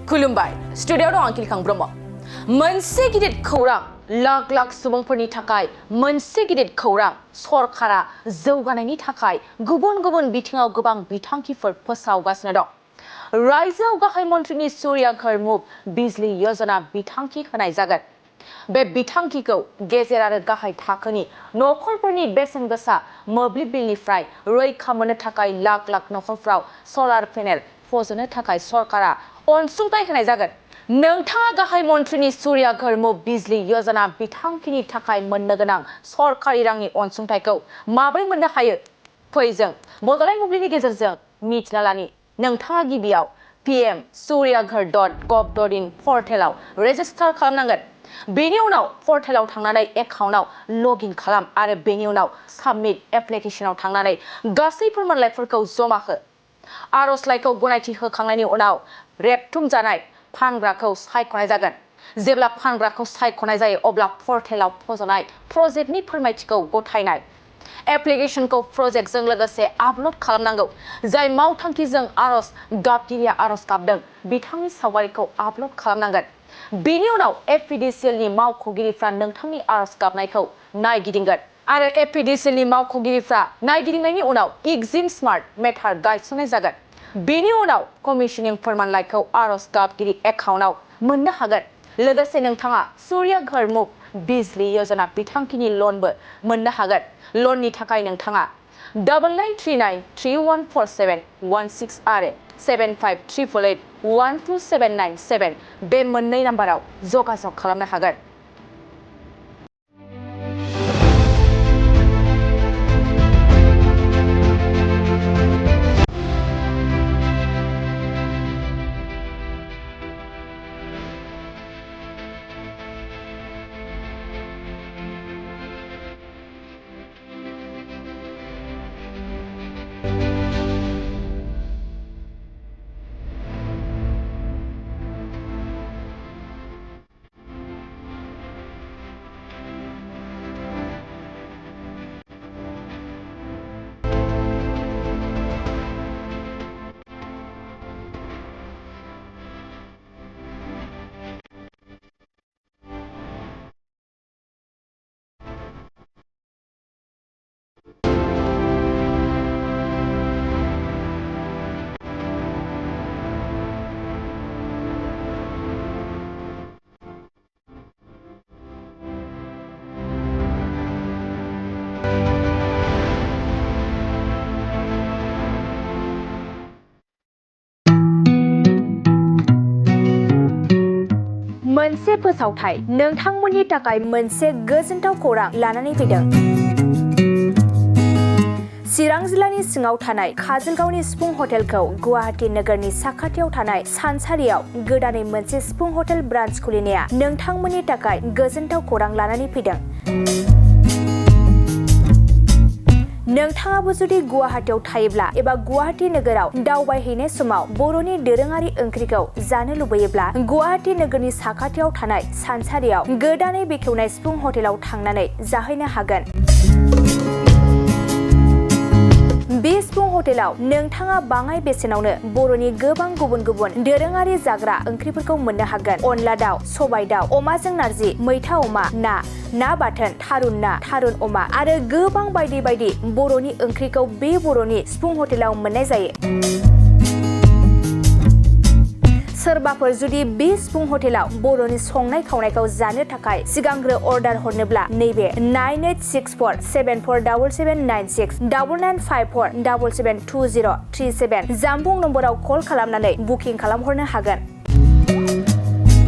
खुलुमबाय स्टुडिय'आव दं आं किलखां ब्रह्म मोनसे गिदिर खौरां लाख लाख सुबुंफोरनि थाखाय मोनसे गिदिर खौरां सरकारा जौगानायनि थाखाय गुबुन गुबुन बिथिङाव गोबां बिथांखिफोर फोसावगासिनो दं रायजोआव गाहाय मन्थ्रिनि सूर्या घर मुफ्त बिजली योजना बिथांखि होनाय जागोन बे बिथांखिखौ गेजेर आरो गाहाय थाखोनि नखरफोरनि बेसेन गोसा मोब्लिब बिलनिफ्राय रैखा मोननो थाखाय लाख लाख नखरफ्राव सलार पेनेल फज'नो थाखाय सरकारा अनसुंथाइ होनाय जागोन नोंथाङा गाहाय मन्थ्रिनि सूर्या घर मुफ्त बिजली योजना बिथांखिनि थाखाय मोननो गोनां सरकारि रांनि अनसुंथाइखौ माबोरै मोननो हायो फै जों बड'लेण्ड मोब्लिबनि गेजेरजों मिथिना लानि नोंथाङा गिबियाव pm suryaghar.gov.in पर्टेलाव रेजिस्टार खालामनांगोन बेनि उनाव पर्टेलाव थांनानै एकाउन्टआव लगइन खालाम आरो बेनि उनाव साबमिट एप्लिकेशनाव थांनानै गासै फोरमानलाइफोरखौ जमा हो आर'जलाइखौ गनायथि होखांनायनि उनाव रेबथुमजानाय फानग्राखौ सायख'नाय जागोन जेब्ला फानग्राखौ सायख'नाय जायो अब्ला पर्टेलाव फज'नाय प्रजेक्टनि फोरमायथिखौ गथायनाय एप्लिकेशनखौ प्रजेक्टजों लोगोसे आपल'ड खालामनांगौ जाय मावथांखिजों आर'ज गाबगिरिया आर'ज गाबदों बिथांनि सावगारिखौ आपल'ड खालामनांगोन बेनि उनाव एफिडिसिएलनि मावख'गिरिफ्रा नोंथांनि आर'ज गाबनायखौ नायगिदिंगोन आरो एफिडिसिएलनि मावख'गिरिफ्रा नायगिदिंनायनि उनाव इक्जिम स्मार्ट मेटार गायसननाय जागोन बेनि उनाव कमिशनिं फोरमानलाइखौ आर'ज गाबगिरि एकाउन्टआव मोननो हागोन लोगोसे नोंथाङा सूर्या घर मुफ्त बिजली योजना बिथांखिनि लनबो मोननो हागोन लननि थाखाय नोंथाङा 9939314716 आरो 7588812797 बे मोननै नाम्बाराव जगाजग खालामनो हागोन मोनसे फोसावथाय नोंथांमोननि थाखाय मोनसे गोजोनथाव खौरां लानानै फैदों चिरां जिल्लानि सिङाव थानाय काजलगावनि सिफुं हटेलखौ गुवाहाटी नोगोरनि साखाथियाव थानाय सानसारियाव गोदानै मोनसे सिफुं हटेल ब्रान्च खुलिनाया नोंथांमोननि थाखाय गोजोनथाव खौरां लानानै फैदों नोंथाङाबो जुदि गुवाहाटीयाव थायोब्ला एबा गुवाहाटी नोगोराव दावबायहैनाय समाव बर'नि दोरोङारि ओंख्रिखौ जानो लुबैयोब्ला गुवाहाटी नोगोरनि साखाथियाव थानाय सानसारियाव गोदानै बेखेवनाय सिफुं हटेलाव थांनानै जाहैनो हागोन बे सिफुं हटेलाव नोंथाङा बाङाय बेसेनावनो बर'नि गोबां गुबुन गुबुन दोरोङारि जाग्रा ओंख्रिफोरखौ मोननो हागोन अनला दाउ सबाय दाउ अमाजों नारजि मैथा अमा ना बाथोन थारुन ना थारुन अमा आरो गोबां बायदि बायदि बर'नि ओंख्रिखौ बे बर'नि सिफुं हटेलाव मोननाय जायो सोरबाफोर जुदि बे सिफुं हटेलाव बर'नि संनाय खावनायखौ जानो थाखाय सिगांग्रो अर्डार हरनोब्ला नैबे 9864747796 9954772037 जामबुं नम्बराव कल खालामनानै बुकिं खालामहरनो हागोन